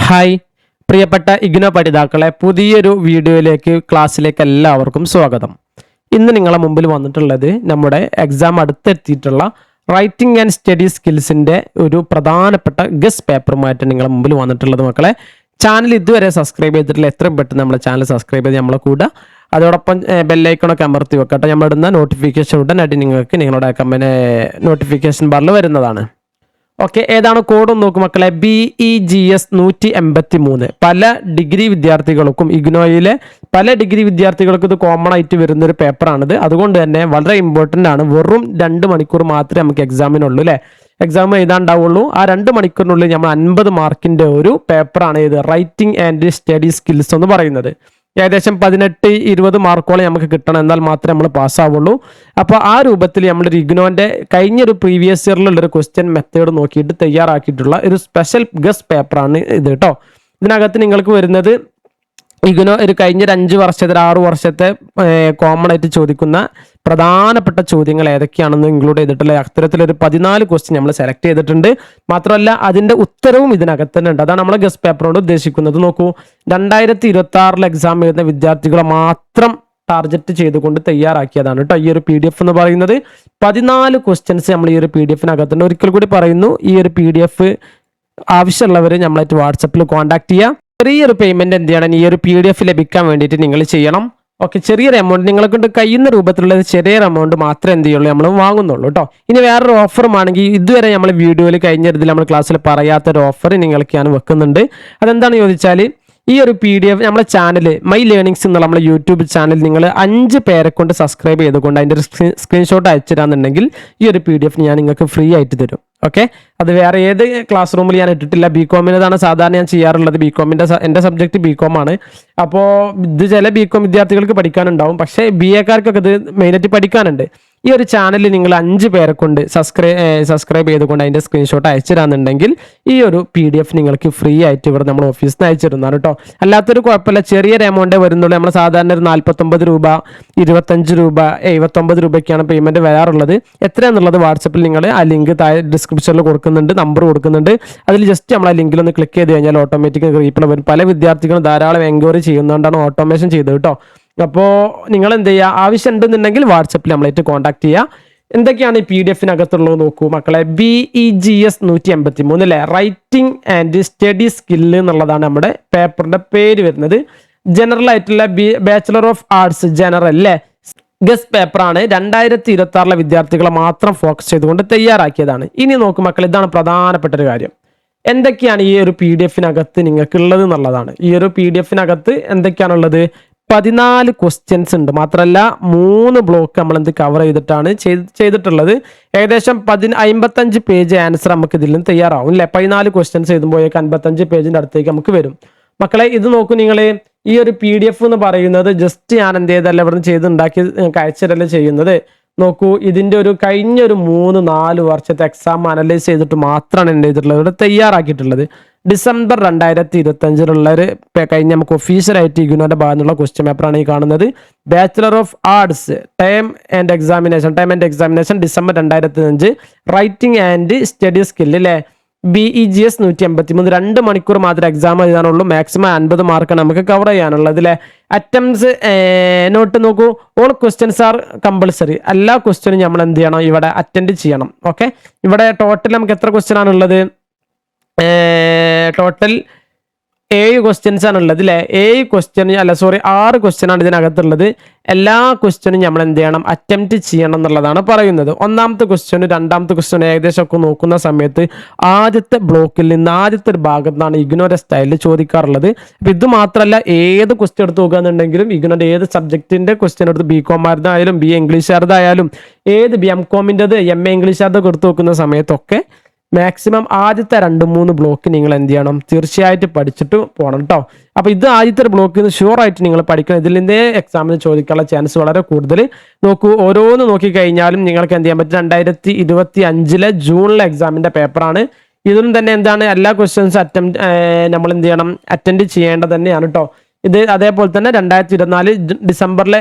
Hi പ്രിയപ്പെട്ട ഇഗ്നോ പഠിതാക്കളെ, പുതിയൊരു വീഡിയോയിലേക്ക് ക്ലാസ്സിലേക്ക് എല്ലാവർക്കും സ്വാഗതം. ഇന്ന് നിങ്ങളെ മുമ്പിൽ വന്നിട്ടുള്ളത് നമ്മുടെ എക്സാം അടുത്തെത്തിയിട്ടുള്ള റൈറ്റിംഗ് ആൻഡ് സ്റ്റഡി സ്കിൽസിൻ്റെ ഒരു പ്രധാനപ്പെട്ട ഗസ്റ്റ് പേപ്പറുമായിട്ട് നിങ്ങളെ മുമ്പിൽ വന്നിട്ടുള്ളത്. മക്കളെ, ചാനൽ ഇതുവരെ സബ്സ്ക്രൈബ് ചെയ്തിട്ടില്ല, എത്രയും പെട്ടെന്ന് നമ്മളെ ചാനൽ സബ്സ്ക്രൈബ് ചെയ്ത് നമ്മളെ കൂടെ അതോടൊപ്പം ബെല്ലൈക്കണൊക്കെ അമർത്തി വെക്കട്ടെ. നമ്മളിടുന്ന നോട്ടിഫിക്കേഷൻ ഉടനടി നിങ്ങൾക്ക് നിങ്ങളുടെ നോട്ടിഫിക്കേഷൻ ബാറിൽ വരുന്നതാണ്. ഓക്കെ, ഏതാണ് കോഡ് നോക്കും മക്കളെ. BEGS 183. പല ഡിഗ്രി വിദ്യാർത്ഥികൾക്കും ഇഗ്നോയിലെ പല ഡിഗ്രി വിദ്യാർത്ഥികൾക്കും ഇത് കോമൺ ആയിട്ട് വരുന്നൊരു പേപ്പറാണിത്. അതുകൊണ്ട് തന്നെ വളരെ ഇമ്പോർട്ടൻ്റ് ആണ്. വെറും 2 മണിക്കൂർ മാത്രമേ നമുക്ക് എക്സാമിനുള്ളൂ അല്ലേ, എക്സാം എഴുതാണ്ടാവുള്ളൂ. ആ 2 മണിക്കൂറിനുള്ളിൽ നമ്മൾ 50 മാർക്കിൻ്റെ ഒരു പേപ്പറാണ് ഇത് റൈറ്റിംഗ് ആൻഡ് സ്റ്റഡി സ്കിൽസ് എന്ന് പറയുന്നത്. ഏകദേശം 18-20 മാർക്കോളം നമുക്ക് കിട്ടണം, എന്നാൽ മാത്രമേ നമ്മൾ പാസ്സാവുള്ളൂ. അപ്പോൾ ആ രൂപത്തിൽ നമ്മളൊരു ഇഗ്നോൻ്റെ കഴിഞ്ഞൊരു പ്രീവിയസ് ഇയറിലുള്ളൊരു ക്വസ്റ്റ്യൻ മെത്തേഡ് നോക്കിയിട്ട് തയ്യാറാക്കിയിട്ടുള്ള ഒരു സ്പെഷ്യൽ ഗസ്റ്റ് പേപ്പറാണ് ഇത് കേട്ടോ. ഇതിനകത്ത് നിങ്ങൾക്ക് വരുന്നത് ഇഗ്നോ ഒരു കഴിഞ്ഞ 5 വർഷത്തെ 6 വർഷത്തെ കോമൺ ആയിട്ട് ചോദിക്കുന്ന പ്രധാനപ്പെട്ട ചോദ്യങ്ങൾ ഏതൊക്കെയാണെന്ന് ഇൻക്ലൂഡ് ചെയ്തിട്ടുള്ള അത്തരത്തിലൊരു 14 ക്വസ്റ്റ്യൻ നമ്മൾ സെലക്ട് ചെയ്തിട്ടുണ്ട്. മാത്രമല്ല അതിൻ്റെ ഉത്തരവും ഇതിനകത്ത് തന്നെ ഉണ്ട്. അതാണ് നമ്മൾ ഗസ്റ്റ് പേപ്പറോട് ഉദ്ദേശിക്കുന്നത്. നോക്കൂ, 2026 എക്സാം എഴുതുന്ന വിദ്യാർത്ഥികളെ മാത്രം ടാർഗറ്റ് ചെയ്തുകൊണ്ട് തയ്യാറാക്കിയതാണ് കേട്ടോ ഈ ഒരു PDF എന്ന് പറയുന്നത്. 14 ക്വസ്റ്റ്യൻസ് നമ്മൾ ഈ ഒരു PDF-നകത്തുണ്ട്. ഒരിക്കൽ കൂടി പറയുന്നു, ഈ ഒരു PDF ആവശ്യമുള്ളവർ നമ്മളായിട്ട് വാട്സപ്പിൽ കോൺടാക്ട് ചെയ്യുക. ചെറിയൊരു പേയ്മെന്റ് എന്ത് ചെയ്യണം, ഈ ഒരു PDF ലഭിക്കാൻ വേണ്ടിയിട്ട് നിങ്ങൾ ചെയ്യണം. ഓക്കെ, ചെറിയൊരു എമൗണ്ട് നിങ്ങളെ കൊണ്ട് കഴിയുന്ന രൂപത്തിലുള്ള ചെറിയൊരു എമൗണ്ട് മാത്രമേ എന്ത് ചെയ്യുള്ളൂ നമ്മൾ വാങ്ങുന്നുള്ളൂ കേട്ടോ. ഇനി വേറൊരു ഓഫറുമാണെങ്കിൽ ഇതുവരെ നമ്മൾ വീഡിയോയിൽ കഴിഞ്ഞ ഇതിൽ നമ്മൾ ക്ലാസ്സിൽ പറയാത്തൊരു ഓഫർ നിങ്ങൾക്ക് ഞാൻ വെക്കുന്നുണ്ട്. അതെന്താണെന്ന് ചോദിച്ചാൽ, ഈ ഒരു PDF നമ്മുടെ ചാനൽ മൈ ലേണിങ്സ് എന്നുള്ള നമ്മുടെ യൂട്യൂബ് ചാനൽ നിങ്ങൾ 5 പേരെ കൊണ്ട് സബ്സ്ക്രൈബ് ചെയ്തുകൊണ്ട് അതിൻ്റെ ഒരു സ്ക്രീൻഷോട്ട് അയച്ചിടാന്നുണ്ടെങ്കിൽ ഈ ഒരു PDF ഞാൻ നിങ്ങൾക്ക് ഫ്രീ ആയിട്ട് തരും. ഓക്കെ, അത് വേറെ ഏത് ക്ലാസ് റൂമിൽ ഞാൻ ഇട്ടിട്ടില്ല. BCom-താണ് സാധാരണ ഞാൻ ചെയ്യാറുള്ളത്. എൻ്റെ സബ്ജക്റ്റ് BCom ആണ്. അപ്പോൾ ഇത് ചില BCom വിദ്യാർത്ഥികൾക്ക് പഠിക്കാനുണ്ടാവും, പക്ഷേ BA-കാർക്കൊക്കെ ഇത് മെയിനായിട്ട് പഠിക്കാനുണ്ട്. ഈ ഒരു ചാനലിൽ നിങ്ങൾ 5 പേരെ കൊണ്ട് സബ്സ്ക്രൈബ് ചെയ്തുകൊണ്ട് അതിൻ്റെ സ്ക്രീൻഷോട്ട് അയച്ചിടാന്നുണ്ടെങ്കിൽ ഈ ഒരു PDF നിങ്ങൾക്ക് ഫ്രീ ആയിട്ട് ഇവിടെ നമ്മൾ ഓഫീസിൽ നിന്ന് അയച്ചിരുന്നതാണ് കേട്ടോ. അല്ലാത്തൊരു കുഴപ്പമില്ല, ചെറിയൊരു എമൗണ്ടേ വരുന്നുള്ളൂ. നമ്മൾ സാധാരണ ഒരു 49 രൂപ 25 രൂപ 79 രൂപയ്ക്കാണ് പേയ്മെൻറ്റ് വരാറുള്ളത്. എത്രയാണെന്നുള്ളത് വാട്സപ്പിൽ നിങ്ങൾ ആ ലിങ്ക് താഴെ ഡിസ്ക്രിപ്ഷനിൽ കൊടുക്കുന്നുണ്ട്, നമ്പർ കൊടുക്കുന്നുണ്ട്. അതിൽ ജസ്റ്റ് നമ്മൾ ആ ലിങ്കിലൊന്ന് ക്ലിക്ക് ചെയ്ത് കഴിഞ്ഞാൽ ഓട്ടോമാറ്റിക് റീപ്ലൈ വരും. പല വിദ്യാർത്ഥികളും ധാരാളം എൻക്വയറി ചെയ്യുന്നതുകൊണ്ടാണ് ഓട്ടോമേഷൻ ചെയ്തത് കേട്ടോ. അപ്പോൾ നിങ്ങൾ എന്ത് ചെയ്യുക, ആവശ്യം ഉണ്ടെന്നുണ്ടെങ്കിൽ വാട്സപ്പിൽ നമ്മളായിട്ട് കോൺടാക്ട് ചെയ്യുക. എന്തൊക്കെയാണ് ഈ PDF-നകത്തുള്ളത് നോക്കൂ മക്കളെ. BEGS 183 അല്ലേ, റൈറ്റിംഗ് ആൻഡ് സ്റ്റഡി സ്കില്ല് എന്നുള്ളതാണ് നമ്മുടെ പേപ്പറിന്റെ പേര് വരുന്നത്. ജനറൽ ആയിട്ടുള്ള ബാച്ചുലർ ഓഫ് ആർട്സ് ജനറൽ അല്ലേ ഗസ്റ്റ് പേപ്പറാണ്. 2026 വിദ്യാർത്ഥികളെ മാത്രം ഫോക്കസ് ചെയ്തുകൊണ്ട് തയ്യാറാക്കിയതാണ്. ഇനി നോക്കൂ മക്കൾ, ഇതാണ് പ്രധാനപ്പെട്ട ഒരു കാര്യം. എന്തൊക്കെയാണ് ഈ ഒരു PDF-നകത്ത് നിങ്ങൾക്ക് ഉള്ളത് എന്നുള്ളതാണ്. ഈ ഒരു PDF-നകത്ത് എന്തൊക്കെയാണുള്ളത്? 14 ക്വസ്റ്റ്യൻസ് ഉണ്ട്. മാത്രമല്ല 3 ബ്ലോക്ക് നമ്മൾ എന്ത് കവർ ചെയ്തിട്ടാണ് ചെയ്തിട്ടുള്ളത്. ഏകദേശം 55 പേജ് ആൻസർ നമുക്ക് ഇതിൽ നിന്ന് തയ്യാറാവും അല്ലേ. 14 ക്വസ്റ്റ്യൻസ് എഴുതുമ്പോഴേക്ക് 55 പേജിൻ്റെ അടുത്തേക്ക് നമുക്ക് വരും. മക്കളെ, ഇത് നോക്കൂ നിങ്ങൾ. ഈ ഒരു PDF എന്ന് പറയുന്നത് ജസ്റ്റ് ഞാൻ എന്ത് ചെയ്തല്ല ഇവിടെ നിന്ന് ചെയ്തുണ്ടാക്കി അയച്ചിടല്ലേ ചെയ്യുന്നത്. നോക്കൂ, ഇതിൻ്റെ ഒരു കഴിഞ്ഞൊരു 3-4 വർഷത്തെ എക്സാം അനലൈസ് ചെയ്തിട്ട് മാത്രമാണ് എന്ത് ചെയ്തിട്ടുള്ളത് ഇവിടെ തയ്യാറാക്കിയിട്ടുള്ളത്. ഡിസംബർ 2025 കഴിഞ്ഞ് നമുക്ക് ഒഫീഷ്യലായിട്ട് ഇഗ്നോന്റെ ഭാഗത്ത് നിന്നുള്ള ക്വസ്റ്റ്യൻ പേപ്പറാണ് ഈ കാണുന്നത്. Bachelor of arts time and examination December 2005. Writing and study skill അല്ലേ, BEGS 183. 2 മണിക്കൂർ മാത്രമേ എക്സാം എഴുതാനുള്ളൂ. മാക്സിമം 50 മാർക്കാണ് നമുക്ക് കവർ ചെയ്യാനുള്ളത് അല്ലേ. അറ്റംപ്റ്റ്സ് നോട്ട് നോക്കൂ, ഓൾ ക്വസ്റ്റ്യൻസ് ആർ കമ്പൾസറി. എല്ലാ ക്വസ്റ്റ്യനും നമ്മൾ എന്ത് ചെയ്യണം, ഇവിടെ അറ്റൻഡ് ചെയ്യണം. ഓക്കെ, ഇവിടെ ടോട്ടൽ നമുക്ക് എത്ര ക്വസ്റ്റ്യൻ ആണുള്ളത്? ടോട്ടൽ 7 ക്വസ്റ്റ്യൻസ് ആണ് ഉള്ളത് അല്ലേ. 6 ക്വസ്റ്റ്യൻ ആണ് ഇതിനകത്തുള്ളത്. എല്ലാ ക്വസ്റ്റ്യനും നമ്മൾ എന്ത് ചെയ്യണം, അറ്റംപ്റ്റ് ചെയ്യണം എന്നുള്ളതാണ് പറയുന്നത്. ഒന്നാമത്തെ ക്വസ്റ്റ്യനും 2ാമത്തെ ക്വസ്റ്റ്യനും ഏകദേശം ഒക്കെ നോക്കുന്ന സമയത്ത് ആദ്യത്തെ ബ്ലോക്കിൽ നിന്ന് ആദ്യത്തെ ഒരു ഭാഗത്താണ് ഇഗ്നോയുടെ സ്റ്റൈലിൽ ചോദിക്കാറുള്ളത്. അപ്പം ഇത് മാത്രമല്ല, ഏത് ക്വസ്റ്റ്യൻ എടുത്ത് നോക്കുകയാണെന്നുണ്ടെങ്കിലും ഇഗ്നോയുടെ ഏത് സബ്ജക്റ്റിന്റെ ക്വസ്റ്റ്യൻ എടുത്ത് BCom-ആയിരുന്നായാലും BA ഇംഗ്ലീഷുകാരതായാലും ഏത് MCom-ൻ്റെത് MA ഇംഗ്ലീഷുകാരുടെ എടുത്ത് നോക്കുന്ന സമയത്തൊക്കെ മാക്സിമം ആദ്യത്തെ 2-3 ബ്ലോക്ക് നിങ്ങൾ എന്ത് ചെയ്യണം, തീർച്ചയായിട്ടും പഠിച്ചിട്ട് പോകണം കേട്ടോ. അപ്പോൾ ഇത് ആദ്യത്തെ ബ്ലോക്കിൽ നിന്ന് ഷുവറായിട്ട് നിങ്ങൾ പഠിക്കണം. ഇതിൽ നിന്നേ എക്സാമിന് ചോദിക്കാനുള്ള ചാൻസ് വളരെ കൂടുതൽ. നോക്കൂ, ഓരോന്ന് നോക്കിക്കഴിഞ്ഞാലും നിങ്ങൾക്ക് എന്ത് ചെയ്യാൻ പറ്റും. 2025 ജൂണിലെ എക്സാമിൻ്റെ പേപ്പറാണ്. ഇതിലും തന്നെ എന്താണ്, എല്ലാ ക്വസ്റ്റ്യൻസും നമ്മൾ എന്ത് ചെയ്യണം, അറ്റൻഡ് ചെയ്യേണ്ടത് തന്നെയാണ് കേട്ടോ. ഇത് അതേപോലെ തന്നെ 2024 ഡിസംബറിലെ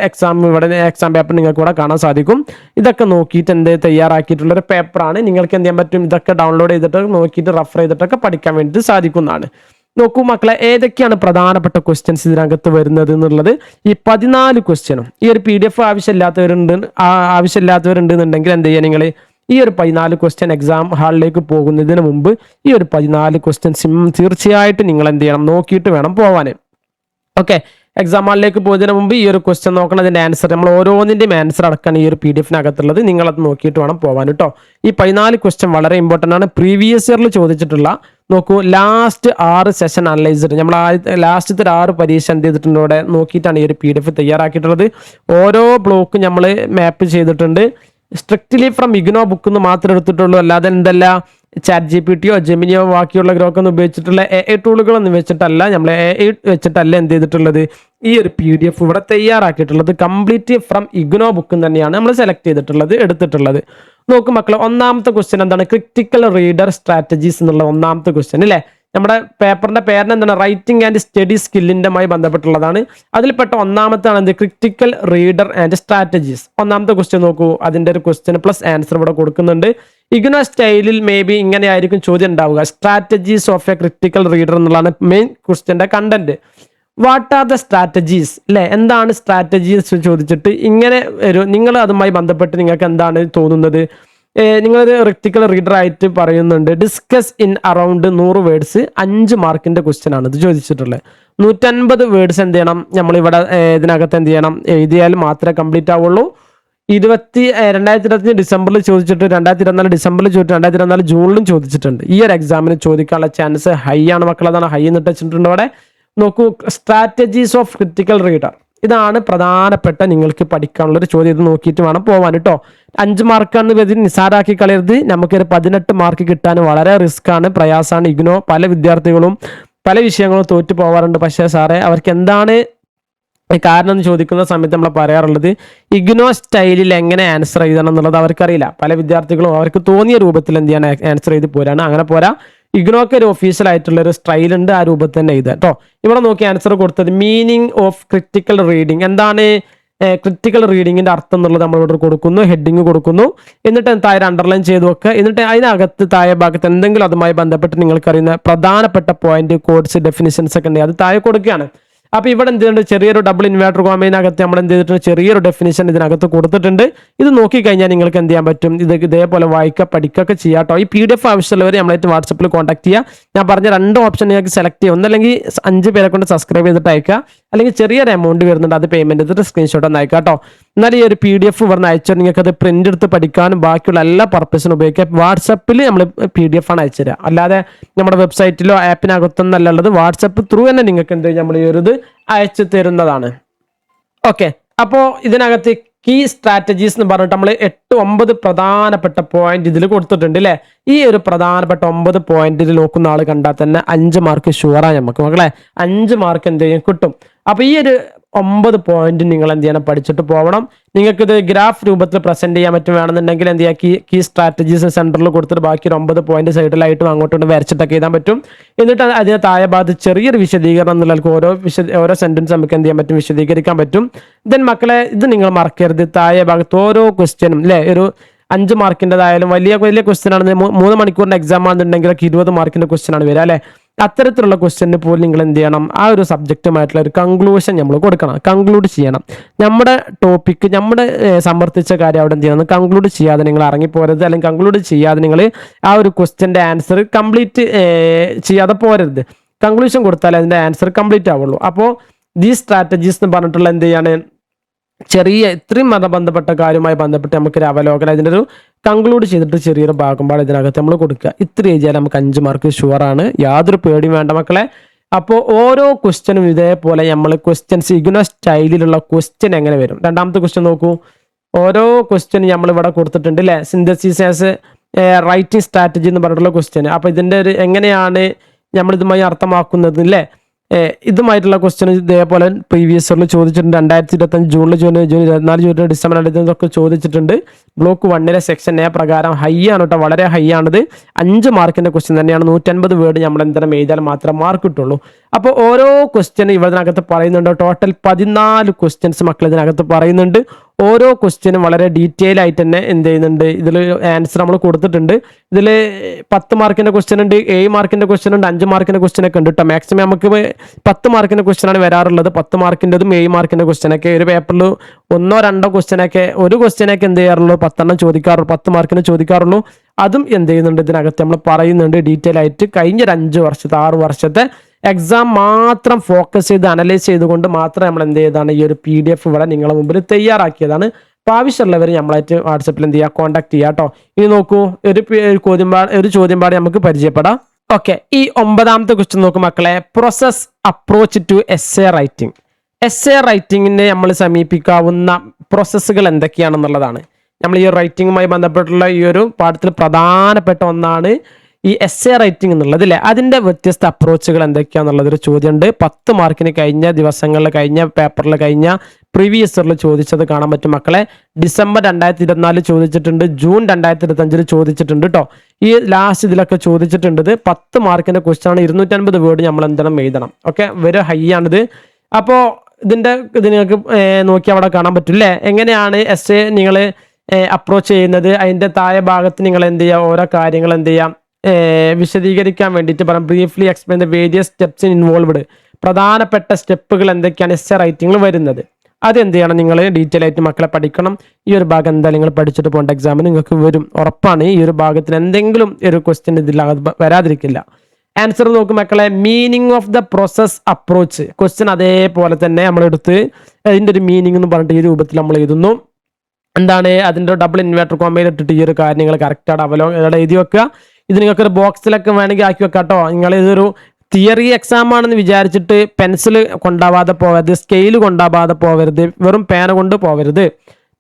ഇവിടെ എക്സാം പേപ്പർ നിങ്ങൾക്ക് ഇവിടെ കാണാൻ സാധിക്കും. ഇതൊക്കെ നോക്കിയിട്ട് എന്ത് തയ്യാറാക്കിയിട്ടുള്ള ഒരു പേപ്പറാണ്. നിങ്ങൾക്ക് എന്ത് ചെയ്യാൻ പറ്റും, ഇതൊക്കെ ഡൗൺലോഡ് ചെയ്തിട്ട് നോക്കിയിട്ട് റെഫർ ചെയ്തിട്ടൊക്കെ പഠിക്കാൻ വേണ്ടിയിട്ട് സാധിക്കുന്നതാണ്. നോക്കൂ മക്കളെ, ഏതൊക്കെയാണ് പ്രധാനപ്പെട്ട ക്വസ്റ്റ്യൻസ് ഇതിനകത്ത് വരുന്നത് എന്നുള്ളത്. ഈ 14 ക്വസ്റ്റ്യനും ഈ ഒരു PDF ആവശ്യമില്ലാത്തവരുണ്ടെന്നുണ്ടെങ്കിൽ എന്ത് ചെയ്യുക, നിങ്ങൾ ഈ ഒരു 14 ക്വസ്റ്റ്യൻ എക്സാം ഹാളിലേക്ക് പോകുന്നതിന് മുമ്പ് ഈ ഒരു 14 ക്വസ്റ്റ്യൻസും തീർച്ചയായിട്ടും നിങ്ങൾ എന്ത് ചെയ്യണം, നോക്കിയിട്ട് വേണം പോവാൻ. ഓക്കെ, എക്സാം ഹാളിലേക്ക് പോകുന്നതിന് മുമ്പ് ഈ ഒരു ക്വസ്റ്റ്യൻ നോക്കണം. അതിൻ്റെ ആൻസർ നമ്മൾ ഓരോന്നിൻ്റെയും ആൻസർ അടക്കാണ് ഈ ഒരു PDF-നകത്തുള്ളത്. നിങ്ങളത് നോക്കിയിട്ട് വേണം പോകാൻ കേട്ടോ. ഈ 14 ക്വസ്റ്റ്യൻ വളരെ ഇമ്പോർട്ടൻ്റ് ആണ്. പ്രീവിയസ് ഇയറിൽ ചോദിച്ചിട്ടുള്ള നോക്കൂ, ലാസ്റ്റ് 6 സെഷൻ അനലൈസ്ഡ് നമ്മൾ ലാസ്റ്റത്തെ 6 പരീക്ഷ എന്ത് ചെയ്തിട്ടുണ്ട് ഇവിടെ നോക്കിയിട്ടാണ് ഈ ഒരു PDF തയ്യാറാക്കിയിട്ടുള്ളത്. ഓരോ ബ്ലോക്കും നമ്മൾ മാപ്പ് ചെയ്തിട്ടുണ്ട്. സ്ട്രിക്റ്റ്ലി ഫ്രം ഇഗ്നോ ബുക്ക് എന്ന് മാത്രമേ എടുത്തിട്ടുള്ളൂ. അല്ലാതെ എന്തല്ല ChatGPT-യോ ജെമിനിയോ ബാക്കിയുള്ള ഗ്രോക്കൊന്നും ഉപയോഗിച്ചിട്ടുള്ള AI ടൂളുകളൊന്നും വെച്ചിട്ടല്ല, നമ്മൾ AI വെച്ചിട്ടല്ല എന്ത് ചെയ്തിട്ടുള്ളത്, ഈ ഒരു PDF ഇവിടെ തയ്യാറാക്കിയിട്ടുള്ളത്. കംപ്ലീറ്റ് ഫ്രം ഇഗ്നോ ബുക്ക് തന്നെയാണ് നമ്മൾ സെലക്ട് ചെയ്തിട്ടുള്ളത്, എടുത്തിട്ടുള്ളത്. നോക്കൂ മക്കളെ, ഒന്നാമത്തെ ക്വസ്റ്റ്യൻ എന്താണ്, ക്രിട്ടിക്കൽ റീഡർ സ്ട്രാറ്റജീസ് എന്നുള്ള ഒന്നാമത്തെ ക്വസ്റ്റ്യൻ അല്ലേ. നമ്മുടെ പേപ്പറിന്റെ പേരിന് എന്താണ്, റൈറ്റിംഗ് ആൻഡ് സ്റ്റഡി സ്കില്ലിൻ്റെമായി ബന്ധപ്പെട്ടുള്ളതാണ്. അതിൽപ്പെട്ട ഒന്നാമത്താണ് എന്ത്, ക്രിട്ടിക്കൽ റീഡർ ആൻഡ് സ്ട്രാറ്റജീസ്. ഒന്നാമത്തെ ക്വസ്റ്റ്യൻ നോക്കൂ, അതിൻ്റെ ഒരു ക്വസ്റ്റ്യൻ പ്ലസ് ആൻസർ ഇവിടെ കൊടുക്കുന്നുണ്ട്. ഇഗ്നോ സ്റ്റൈലിൽ മേ ബി ഇങ്ങനെ ആയിരിക്കും ചോദ്യം ഉണ്ടാവുക. Strategies of a critical reader എന്നുള്ളതാണ് മെയിൻ ക്വസ്റ്റ്യൻ്റെ content. What are the strategies അല്ലേ, എന്താണ് സ്ട്രാറ്റജീസ് ചോദിച്ചിട്ട് ഇങ്ങനെ ഒരു നിങ്ങൾ അതുമായി ബന്ധപ്പെട്ട് നിങ്ങൾക്ക് എന്താണ് തോന്നുന്നത്, നിങ്ങളൊരു ക്രിട്ടിക്കൽ റീഡർ ആയിട്ട് പറയുന്നുണ്ട്. ഡിസ്കസ് ഇൻ അറൗണ്ട് 100 വേർഡ്സ് 5 മാർക്കിന്റെ ക്വസ്റ്റ്യൻ ആണ് ഇത് ചോദിച്ചിട്ടുള്ളത്. 150 വേർഡ്സ് എന്ത് ചെയ്യണം, നമ്മളിവിടെ ഇതിനകത്ത് എന്ത് ചെയ്യണം, എഴുതിയാൽ മാത്രമേ കംപ്ലീറ്റ് ആവുള്ളൂ. 2025 ഡിസംബറിൽ ചോദിച്ചിട്ട്, 2024 ഡിസംബറിൽ ചോദിച്ചിട്ട്, 2024 ജൂണിലും ചോദിച്ചിട്ടുണ്ട്. ഈ ഒരു എക്സാമിന് ചോദിക്കാനുള്ള ചാൻസ് ഹൈ ആണ് മക്കൾ. അതാണ് ഹൈ എന്നിട്ട് വെച്ചിട്ടുണ്ട് അവിടെ. നോക്കൂ, സ്ട്രാറ്റജീസ് ഓഫ് ക്രിട്ടിക്കൽ റീഡർ, ഇതാണ് പ്രധാനപ്പെട്ട നിങ്ങൾക്ക് പഠിക്കാനുള്ള ഒരു ചോദ്യം. ഇത് നോക്കിയിട്ട് വേണം പോവാൻ കേട്ടോ. 5 മാർക്കാണ് ഇതിൽ നിസാരാക്കി കളയരുത്. നമുക്കൊരു 18 മാർക്ക് കിട്ടാൻ വളരെ റിസ്ക് ആണ്, പ്രയാസമാണ്. ഇഗ്നോ പല വിദ്യാർത്ഥികളും പല വിഷയങ്ങളും തോറ്റു പോവാറുണ്ട്. പക്ഷേ സാറേ അവർക്ക് എന്താണ് കാരണം എന്ന് ചോദിക്കുന്ന സമയത്ത് നമ്മൾ പറയാറുള്ളത്, ഇഗ്നോ സ്റ്റൈലിൽ എങ്ങനെ ആൻസർ എഴുതണം എന്നുള്ളത് അവർക്കറിയില്ല. പല വിദ്യാർത്ഥികളും അവർക്ക് തോന്നിയ രൂപത്തിൽ എന്ത് ചെയ്യാൻ ആൻസർ ചെയ്ത് പോരാണ്. അങ്ങനെ പോരാ, ഇഗ്നോക്ക് ഒരു ഒഫീഷ്യൽ ആയിട്ടുള്ള ഒരു സ്റ്റൈൽ ഉണ്ട്, ആ രൂപത്തിൽ തന്നെ എഴുതുക കേട്ടോ. ഇവിടെ നോക്കി ആൻസർ കൊടുത്തത് മീനിങ് ഓഫ് ക്രിട്ടിക്കൽ റീഡിങ്, എന്താണ് ക്രിട്ടിക്കൽ റീഡിങ്ങിന്റെ അർത്ഥം എന്നുള്ളത് നമ്മളിവിടെ കൊടുക്കുന്നു, ഹെഡിങ് കൊടുക്കുന്നു. എന്നിട്ട് താഴെ അണ്ടർലൈൻ ചെയ്ത് വെക്കുക. എന്നിട്ട് അതിനകത്ത് താഴെ ഭാഗത്ത് എന്തെങ്കിലും അതുമായി ബന്ധപ്പെട്ട് നിങ്ങൾക്കറിയുന്ന പ്രധാനപ്പെട്ട പോയിന്റ്, കോഡ്സ്, ഡെഫിനിഷൻസ് ഒക്കെ ഉണ്ടെങ്കിൽ അത് താഴെ കൊടുക്കുകയാണ്. അപ്പോൾ ഇവിടെ എന്ത് ചെയ്തിട്ടുണ്ട്, ചെറിയൊരു ഡബിൾ ഇൻവേർട്ടർ കോമയിനകത്ത് നമ്മൾ എന്ത് ചെയ്തിട്ടുണ്ട്, ചെറിയൊരു ഡെഫിനിഷൻ ഇതിനകത്ത് കൊടുത്തിട്ടുണ്ട്. ഇത് നോക്കിക്കഴിഞ്ഞാൽ നിങ്ങൾക്ക് എന്ത് ചെയ്യാൻ പറ്റും, ഇത് ഇതേപോലെ വായിക്കുക പഠിക്കുകയൊക്കെ ചെയ്യാം കേട്ടോ. ഈ PDF ആവശ്യമുള്ളവർ നമ്മളായിട്ട് വാട്സപ്പിൽ കോൺടാക്ട് ചെയ്യുക. ഞാൻ പറഞ്ഞ 2 ഓപ്ഷൻ നിങ്ങൾക്ക് സെലക്ട് ചെയ്യുക. ഒന്നല്ലെങ്കിൽ 5 പേരെ കൊണ്ട് സബ്സ്ക്രൈബ് ചെയ്തിട്ട് അയക്കുക, അല്ലെങ്കിൽ ചെറിയൊരു എമൗണ്ട് വരുന്നുണ്ട്, അത് പേയ്മെന്റ് ചെയ്തിട്ട് സ്ക്രീൻഷോട്ട് ഒന്ന് അയക്കുക കേട്ടോ. എന്നാൽ ഈ ഒരു PDF പറഞ്ഞ് അയച്ചാൽ നിങ്ങൾക്ക് അത് പ്രിന്റ് എടുത്ത് പഠിക്കാനും ബാക്കിയുള്ള എല്ലാ പർപ്പസിനും ഉപയോഗിക്കാം. വാട്സപ്പിൽ നമ്മൾ PDF ആണ് അയച്ചു തരിക, അല്ലാതെ നമ്മുടെ വെബ്സൈറ്റിലോ ആപ്പിനകത്തൊന്നല്ല ഉള്ളത്. വാട്സപ്പ് ത്രൂ തന്നെ നിങ്ങൾക്ക് എന്ത് നമ്മൾ ഈ ഒരു ഇത് അയച്ചു തരുന്നതാണ്. ഓക്കെ, അപ്പോൾ ഇതിനകത്ത് കീ സ്ട്രാറ്റജീസ് എന്ന് പറഞ്ഞിട്ട് നമ്മൾ 8-9 പ്രധാനപ്പെട്ട പോയിന്റ് ഇതിൽ കൊടുത്തിട്ടുണ്ട് അല്ലേ. ഈ ഒരു പ്രധാനപ്പെട്ട 9 പോയിന്റിൽ നോക്കുന്ന ആൾ കണ്ടാൽ തന്നെ 5 മാർക്ക് ഷുവറാണ് നമുക്ക് മക്കളെ. 5 മാർക്ക് എന്ത് ചെയ്യും കിട്ടും. അപ്പൊ ഈ ഒരു 9 പോയിന്റ് നിങ്ങൾ എന്ത് ചെയ്യണം, പഠിച്ചിട്ട് പോകണം. നിങ്ങൾക്ക് ഇത് ഗ്രാഫ് രൂപത്തിൽ പ്രസന്റ് ചെയ്യാൻ പറ്റും വേണമെന്നുണ്ടെങ്കിൽ എന്ത് ചെയ്യുക, കീ സ്ട്രാറ്റജീസ് സെന്ററിൽ കൊടുത്തിട്ട് ബാക്കി 9 പോയിന്റ് സൈഡിലായിട്ടും അങ്ങോട്ടും വരച്ചിട്ടൊക്കെ എഴുതാൻ പറ്റും. എന്നിട്ട് അതിന് താഴെ ഭാഗത്ത് ചെറിയൊരു വിശദീകരണം എന്നുള്ളവർക്ക് ഓരോ സെന്റൻസ് നമുക്ക് എന്ത് ചെയ്യാൻ പറ്റും, വിശദീകരിക്കാൻ പറ്റും. ദെൻ മക്കളെ ഇത് നിങ്ങൾ മറക്കരുത്, താഴെ ഭാഗത്ത് ഓരോ ക്വസ്റ്റ്യനും അല്ലേ, ഒരു 5 മാർക്കിൻ്റെതായാലും വലിയ ക്വസ്റ്റ്യൻ ആണ്, 3 മണിക്കൂറിന്റെ എക്സാം ആണെന്നുണ്ടെങ്കിലൊക്കെ 20 മാർക്കിന്റെ ക്വസ്റ്റ്യൻ ആണ് വരിക അല്ലേ. അത്തരത്തിലുള്ള ക്വസ്റ്റ്യന് പോലും നിങ്ങൾ എന്ത് ചെയ്യണം, ആ ഒരു സബ്ജക്റ്റുമായിട്ടുള്ള ഒരു കൺക്ലൂഷൻ നമ്മൾ കൊടുക്കണം, കൺക്ലൂഡ് ചെയ്യണം. നമ്മുടെ ടോപ്പിക്ക് നമ്മുടെ സമർത്ഥിച്ച കാര്യം അവിടെ എന്ത് ചെയ്യണം, കൺക്ലൂഡ് ചെയ്യാതെ നിങ്ങൾ ഇറങ്ങിപ്പോരരുത്, അല്ലെങ്കിൽ കൺക്ലൂഡ് ചെയ്യാതെ നിങ്ങൾ ആ ഒരു ക്വസ്റ്റ്യൻ്റെ ആൻസർ കംപ്ലീറ്റ് ചെയ്യാതെ പോരരുത്. കൺക്ലൂഷൻ കൊടുത്താലേ അതിൻ്റെ ആൻസർ കംപ്ലീറ്റ് ആവുള്ളൂ. അപ്പോൾ ദീസ് സ്ട്രാറ്റജീസ് എന്ന് പറഞ്ഞിട്ടുള്ള എന്ത് ചെയ്യാണ്, ചെറിയ ഇത്രയും ബന്ധപ്പെട്ട കാര്യവുമായി ബന്ധപ്പെട്ട് നമുക്കൊരു അവലോകനം, ഇതിൻ്റെ ഒരു കൺക്ലൂഡ് ചെയ്തിട്ട് ചെറിയൊരു ഭാഗമ്പാട് ഇതിനകത്ത് നമ്മൾ കൊടുക്കുക. ഇത്ര എഴുതിയാൽ നമുക്ക് 5 മാർക്ക് ഷുവറാണ്, യാതൊരു പേടിയും വേണ്ട മക്കളെ. അപ്പോൾ ഓരോ ക്വസ്റ്റ്യനും ഇതേപോലെ നമ്മൾ ക്വസ്റ്റ്യൻസ് ഇഗ്നോ സ്റ്റൈലിലുള്ള ക്വസ്റ്റ്യൻ എങ്ങനെ വരും. രണ്ടാമത്തെ ക്വസ്റ്റ്യൻ നോക്കൂ, ഓരോ ക്വസ്റ്റ്യൻ നമ്മൾ ഇവിടെ കൊടുത്തിട്ടുണ്ട് അല്ലേ, സിന്തസിസ് ആസ് റൈറ്റിംഗ് സ്ട്രാറ്റജി എന്ന് പറഞ്ഞിട്ടുള്ള ക്വസ്റ്റ്യൻ. അപ്പോൾ ഇതിൻ്റെ ഒരു എങ്ങനെയാണ് നമ്മൾ ഇതുമായി അർത്ഥമാക്കുന്നത് അല്ലേ, ഇതുമായിട്ടുള്ള ക്വസ്റ്റ്യൻ ഇതേപോലെ പ്രീവിയസ് ഇയറിൽ ചോദിച്ചിട്ടുണ്ട്. 2025 ജൂണിൽ, ജൂൺ 24 ഡിസംബർ 2025 ചോദിച്ചിട്ടുണ്ട്. ബ്ലോക്ക് 1 സെക്ഷൻ എ പ്രകാരം ഹൈ ആണ് കേട്ടോ, വളരെ ഹൈ ആണിത്. 5 മാർക്കിന്റെ ക്വസ്റ്റ്യൻ തന്നെയാണ്. 150 വേർഡ് നമ്മൾ എന്തെങ്കിലും എഴുതിയാൽ മാത്രമേ മാർക്ക് കിട്ടുള്ളൂ. അപ്പോൾ ഓരോ ക്വസ്റ്റ്യൻ ഇതിനകത്ത് പറയുന്നുണ്ട്. ടോട്ടൽ 14 ക്വസ്റ്റ്യൻസ് മക്കൾ ഇതിനകത്ത് പറയുന്നുണ്ട്. ഓരോ ക്വസ്റ്റ്യനും വളരെ ഡീറ്റെയിൽ ആയിട്ട് തന്നെ എന്ത് ചെയ്യുന്നുണ്ട്, ഇതിൽ ആൻസർ നമ്മൾ കൊടുത്തിട്ടുണ്ട്. ഇതിൽ 10 മാർക്കിൻ്റെ ക്വസ്റ്റ്യൻ ഉണ്ട്, 7 മാർക്കിൻ്റെ ക്വസ്റ്റ്യൻ ഉണ്ട്, 5 മാർക്കിൻ്റെ ക്വസ്റ്റ്യൻ ഒക്കെ ഉണ്ട് കേട്ടോ. മാക്സിമം നമുക്ക് 10 മാർക്കിൻ്റെ ക്വസ്റ്റ്യൻ ആണ് വരാറുള്ളത്. 10 മാർക്കിൻ്റെതും 7 മാർക്കിൻ്റെ ക്വസ്റ്റ്യൻ ഒക്കെ ഒരു പേപ്പറിൽ 1-2 ക്വസ്റ്റ്യനൊക്കെ, ഒരു ക്വസ്റ്റ്യനൊക്കെ എന്ത് ചെയ്യാറുള്ളൂ, 10 ചോദിക്കാറുള്ളൂ, 10 മാർക്കിന് ചോദിക്കാറുള്ളൂ. അതും എന്ത് ചെയ്യുന്നുണ്ട്, ഇതിനകത്ത് നമ്മൾ പറയുന്നുണ്ട് ഡീറ്റെയിൽ ആയിട്ട്. കഴിഞ്ഞ 5 വർഷത്തെ 6 വർഷത്തെ എക്സാം മാത്രം ഫോക്കസ് ചെയ്ത് അനലൈസ് ചെയ്തുകൊണ്ട് മാത്രം നമ്മൾ എന്ത് ചെയ്താണ് ഈ ഒരു PDF ഇവിടെ നിങ്ങളുടെ മുമ്പിൽ തയ്യാറാക്കിയതാണ്. അപ്പോൾ ആവശ്യമുള്ളവർ നമ്മളായിട്ട് വാട്സപ്പിൽ എന്ത് ചെയ്യുക, കോൺടാക്ട് ചെയ്യുക കേട്ടോ. ഇനി നോക്കൂ, ഒരു ചോദ്യം പാടി നമുക്ക് പരിചയപ്പെടാം. ഓക്കെ, ഈ 9ാമത്തെ ക്വസ്റ്റ്യൻ നോക്കും മക്കളെ. Process approach to essay writing. Essay റൈറ്റിങ്ങിനെ നമ്മൾ സമീപിക്കാവുന്ന പ്രോസസ്സുകൾ എന്തൊക്കെയാണെന്നുള്ളതാണ്. നമ്മൾ ഈ റൈറ്റിങ്ങുമായി ബന്ധപ്പെട്ടുള്ള ഈ ഒരു പാഠത്തിൽ പ്രധാനപ്പെട്ട ഒന്നാണ് ഈ എസ്സേ റൈറ്റിംഗ് എന്നുള്ളത് അല്ലേ. അതിൻ്റെ വ്യത്യസ്ത അപ്രോച്ചുകൾ എന്തൊക്കെയാണെന്നുള്ളതൊരു ചോദ്യമുണ്ട്. 10 മാർക്കിന് കഴിഞ്ഞ ദിവസങ്ങളിൽ, കഴിഞ്ഞ പേപ്പറിൽ, കഴിഞ്ഞ പ്രീവിയസ് ഇയറിൽ ചോദിച്ചത് കാണാൻ പറ്റും മക്കളെ. ഡിസംബർ 2024 ചോദിച്ചിട്ടുണ്ട്, ജൂൺ 2025 ചോദിച്ചിട്ടുണ്ട് കേട്ടോ. ഈ ലാസ്റ്റ് ഇതിലൊക്കെ ചോദിച്ചിട്ടുണ്ട്. 10 മാർക്കിൻ്റെ ക്വസ്റ്റ്യൻ ആണ്, 250 വേർഡ് നമ്മൾ എന്തെങ്കിലും എഴുതണം. ഓക്കെ, വെരി ഹൈ ആണിത്. അപ്പോൾ ഇത് നിങ്ങൾക്ക് നോക്കി അവിടെ കാണാൻ പറ്റില്ലേ, എങ്ങനെയാണ് എസ്സേ നിങ്ങൾ അപ്രോച്ച് ചെയ്യുന്നത്. അതിൻ്റെ താഴെ ഭാഗത്ത് നിങ്ങൾ എന്ത് ചെയ്യുക, ഓരോ കാര്യങ്ങൾ എന്ത് ചെയ്യാം വിശദീകരിക്കാൻ വേണ്ടിയിട്ട് പറയാം. Briefly explain the various steps involved. പ്രധാനപ്പെട്ട സ്റ്റെപ്പുകൾ എന്തൊക്കെയാണ് എസ്സേ റൈറ്റിംഗിൽ വരുന്നത്. അത് എന്ത് ചെയ്യണം, നിങ്ങൾ ഡീറ്റെയിൽ ആയിട്ട് മക്കളെ പഠിക്കണം. ഈ ഒരു ഭാഗം എന്തായാലും നിങ്ങൾ പഠിച്ചിട്ട് പോകേണ്ട എക്സാമിന് നിങ്ങൾക്ക് വരും, ഉറപ്പാണ്. ഈ ഒരു ഭാഗത്തിന് എന്തെങ്കിലും ഒരു ക്വസ്റ്റ്യൻ ഇതിലകത്ത് വരാതിരിക്കില്ല. ആൻസർ നോക്കും മക്കളെ. Meaning of the process approach. Question അതേപോലെ തന്നെ നമ്മളെടുത്ത് അതിൻ്റെ ഒരു മീനിങ് എന്ന് പറഞ്ഞിട്ട് ഈ രൂപത്തിൽ നമ്മൾ എഴുതുന്നു. എന്താണ് അതിൻ്റെ ഡബിൾ ഇൻവേർട്ടർ കോമയിൽ ഇട്ടിട്ട് ഈ ഒരു കാര്യം നിങ്ങൾ കറക്റ്റായിട്ട് എഴുതി വെക്കുക. ഇത് നിങ്ങൾക്കൊരു ബോക്സിലൊക്കെ വേണമെങ്കിൽ ആക്കി വെക്കാം കേട്ടോ. നിങ്ങൾ ഇതൊരു തിയറി എക്സാം ആണെന്ന് വിചാരിച്ചിട്ട് പെൻസിൽ കൊണ്ടാവാതെ പോകരുത്, സ്കെയിൽ കൊണ്ടാവാതെ പോകരുത്, വെറും പേന കൊണ്ട് പോകരുത്.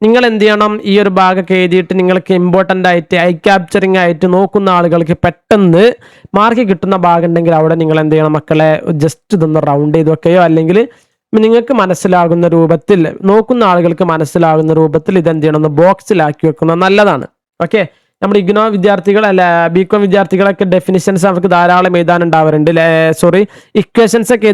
നിങ്ങൾ എന്ത് ചെയ്യണം, ഈ ഒരു ഭാഗമൊക്കെ എഴുതിയിട്ട് നിങ്ങൾക്ക് ഇമ്പോർട്ടൻ്റ് ആയിട്ട് ഐ ക്യാപ്ചറിങ് ആയിട്ട് നോക്കുന്ന ആളുകൾക്ക് പെട്ടെന്ന് മാർക്ക് കിട്ടുന്ന ഭാഗം ഉണ്ടെങ്കിൽ അവിടെ നിങ്ങൾ എന്ത് ചെയ്യണം മക്കളെ, ജസ്റ്റ് ഇതൊന്ന് റൗണ്ട് ചെയ്ത് വെക്കുകയോ അല്ലെങ്കിൽ നിങ്ങൾക്ക് മനസ്സിലാകുന്ന രൂപത്തിൽ, നോക്കുന്ന ആളുകൾക്ക് മനസ്സിലാകുന്ന രൂപത്തിൽ ഇതെന്ത് ചെയ്യണം, ഒന്ന് ബോക്സിലാക്കി വെക്കുന്നത് നല്ലതാണ്. ഓക്കെ, നമ്മുടെ ഇഗ്നോ വിദ്യാർത്ഥികൾ അല്ല ബികോം വിദ്യാർത്ഥികളൊക്കെ ഡെഫിനിഷൻസ് അവർക്ക് ധാരാളം എഴുതാനുണ്ടാവാറുണ്ട്, ഇക്വേഷൻസ് ഒക്കെ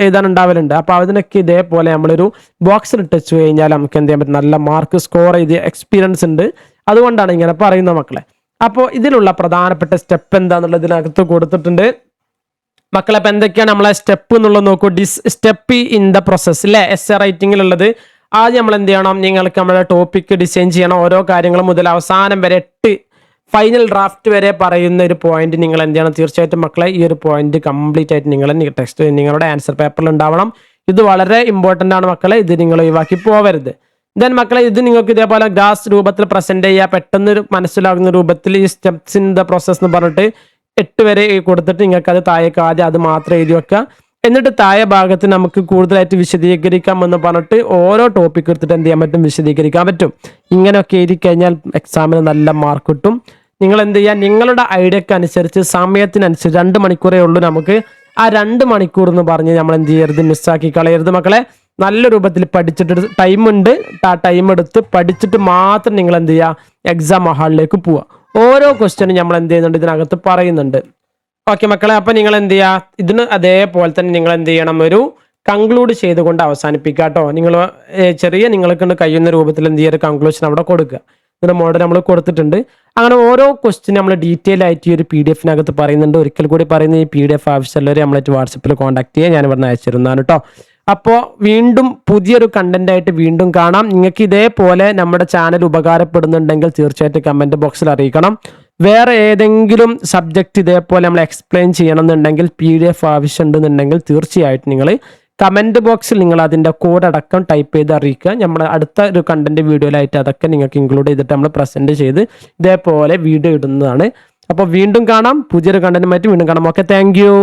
എഴുതാനുണ്ടാവലുണ്ട്. അപ്പോൾ അതിനൊക്കെ ഇതേപോലെ നമ്മളൊരു ബോക്സിൽ ടച്ച് കഴിഞ്ഞാൽ നമുക്ക് എന്ത് ചെയ്യാൻ പറ്റും, നല്ല മാർക്ക് സ്കോർ ചെയ്ത് എക്സ്പീരിയൻസ് ഉണ്ട്. അതുകൊണ്ടാണ് ഇങ്ങനെ പറയുന്നത് മക്കളെ. അപ്പോൾ ഇതിലുള്ള പ്രധാനപ്പെട്ട സ്റ്റെപ്പ് എന്താണെന്നുള്ളത് ഇതിനകത്ത് കൊടുത്തിട്ടുണ്ട് മക്കളെ. അപ്പം എന്തൊക്കെയാണ് നമ്മളെ സ്റ്റെപ്പ് എന്നുള്ളത് നോക്കൂ. സ്റ്റെപ്പ് ഇൻ ദ പ്രോസസ് അല്ലേ എസ്സേ റൈറ്റിങ്ങിലുള്ളത്. ആദ്യം നമ്മൾ എന്ത് ചെയ്യണം, നിങ്ങൾക്ക് നമ്മുടെ ടോപ്പിക്ക് ഡിസൈൻ ചെയ്യണം. ഓരോ കാര്യങ്ങളും മുതൽ അവസാനം വരെ 8 ഫൈനൽ ഡ്രാഫ്റ്റ് വരെ പറയുന്ന ഒരു പോയിന്റ് നിങ്ങൾ എന്ത് ചെയ്യണം, തീർച്ചയായിട്ടും മക്കളെ ഈ ഒരു പോയിന്റ് കംപ്ലീറ്റ് ആയിട്ട് നിങ്ങൾ ടെക്സ്റ്റ് നിങ്ങളുടെ ആൻസർ പേപ്പറിൽ ഉണ്ടാവണം. ഇത് വളരെ ഇമ്പോർട്ടൻ്റ് ആണ് മക്കളെ, ഇത് നിങ്ങൾ ഒഴിവാക്കി പോവരുത്. ദെൻ മക്കളെ ഇത് നിങ്ങൾക്ക് ഇതേപോലെ ഗ്രാസ് രൂപത്തിൽ പ്രസന്റ് ചെയ്യുക, പെട്ടെന്ന് മനസ്സിലാകുന്ന രൂപത്തിൽ ഈ സ്റ്റെപ്സ് ഇൻ ദ പ്രോസസ് എന്ന് പറഞ്ഞിട്ട് 8 വരെ കൊടുത്തിട്ട് നിങ്ങൾക്ക് അത് താഴേക്ക് ആദ്യം അത് മാത്രം എഴുതി വെക്കുക. എന്നിട്ട് താഴെ ഭാഗത്ത് നമുക്ക് കൂടുതലായിട്ട് വിശദീകരിക്കാം എന്ന് പറഞ്ഞിട്ട് ഓരോ ടോപ്പിക് എടുത്തിട്ട് എന്ത് ചെയ്യാൻ പറ്റും, വിശദീകരിക്കാൻ പറ്റും. ഇങ്ങനെയൊക്കെ എഴുതി കഴിഞ്ഞാൽ എക്സാമിന് നല്ല മാർക്ക് കിട്ടും. നിങ്ങൾ എന്ത് ചെയ്യുക, നിങ്ങളുടെ ഐഡിയക്ക് അനുസരിച്ച് സമയത്തിനനുസരിച്ച് 2 മണിക്കൂറേ ഉള്ളൂ നമുക്ക്. ആ 2 മണിക്കൂർ എന്ന് പറഞ്ഞ് നമ്മൾ എന്ത് ചെയ്യരുത്, മിസ്സാക്കി കളയരുത് മക്കളെ. നല്ല രൂപത്തിൽ പഠിച്ചിട്ട് ടൈം ഉണ്ട്, ആ ടൈം എടുത്ത് പഠിച്ചിട്ട് മാത്രം നിങ്ങൾ എന്ത് ചെയ്യുക, എക്സാം ഹാളിലേക്ക് പോവുക. ഓരോ ക്വസ്റ്റ്യനും നമ്മൾ എന്ത് ചെയ്യുന്നുണ്ട്, ഇതിനകത്ത് പറയുന്നുണ്ട്. ഓക്കെ മക്കളെ, അപ്പം നിങ്ങൾ എന്ത് ചെയ്യുക, ഇതിന് അതേപോലെ തന്നെ നിങ്ങൾ എന്ത് ചെയ്യണം, ഒരു കൺക്ലൂഡ് ചെയ്തുകൊണ്ട് അവസാനിപ്പിക്കുക കേട്ടോ. നിങ്ങൾ നിങ്ങൾക്ക് കഴിയുന്ന രൂപത്തിൽ എന്ത് ചെയ്യുക, ഒരു കൺക്ലൂഷൻ അവിടെ കൊടുക്കുക. ഇതിൻ്റെ മോഡൽ നമ്മൾ കൊടുത്തിട്ടുണ്ട്. അങ്ങനെ ഓരോ ക്വസ്റ്റ്യൻ നമ്മൾ ഡീറ്റെയിൽ ആയിട്ട് ഈ ഒരു PDF പറയുന്നുണ്ട്. ഒരിക്കൽ കൂടി പറയുന്ന ഈ PDF ആവശ്യമുള്ളവർ നമ്മളായിട്ട് വാട്സപ്പിൽ കോൺടാക്ട് ചെയ്യുക, ഞാൻ ഇവിടുന്ന് അയച്ചിരുന്നതാണ് കേട്ടോ. അപ്പോൾ വീണ്ടും പുതിയൊരു കണ്ടന്റ് ആയിട്ട് വീണ്ടും കാണാം. നിങ്ങൾക്ക് ഇതേപോലെ നമ്മുടെ ചാനൽ ഉപകാരപ്പെടുന്നുണ്ടെങ്കിൽ തീർച്ചയായിട്ടും കമൻറ്റ് ബോക്സിൽ അറിയിക്കണം. വേറെ ഏതെങ്കിലും സബ്ജക്റ്റ് ഇതേപോലെ നമ്മൾ എക്സ്പ്ലെയിൻ ചെയ്യണമെന്നുണ്ടെങ്കിൽ PDF ആവശ്യമുണ്ടെന്നുണ്ടെങ്കിൽ തീർച്ചയായിട്ടും നിങ്ങൾ കമൻറ്റ് ബോക്സിൽ നിങ്ങൾ അതിൻ്റെ കോഡ് അടക്കം ടൈപ്പ് ചെയ്ത് അറിയിക്കുക. നമ്മൾ അടുത്ത ഒരു കണ്ടന്റ് വീഡിയോയിലായിട്ട് അതൊക്കെ നിങ്ങൾക്ക് ഇൻക്ലൂഡ് ചെയ്തിട്ട് നമ്മൾ പ്രസൻറ്റ് ചെയ്ത് ഇതേപോലെ വീഡിയോ ഇടുന്നതാണ്. അപ്പോൾ വീണ്ടും കാണാം, പുതിയൊരു കണ്ടന്റുമായിട്ട് വീണ്ടും കാണാം. Okay, thank you.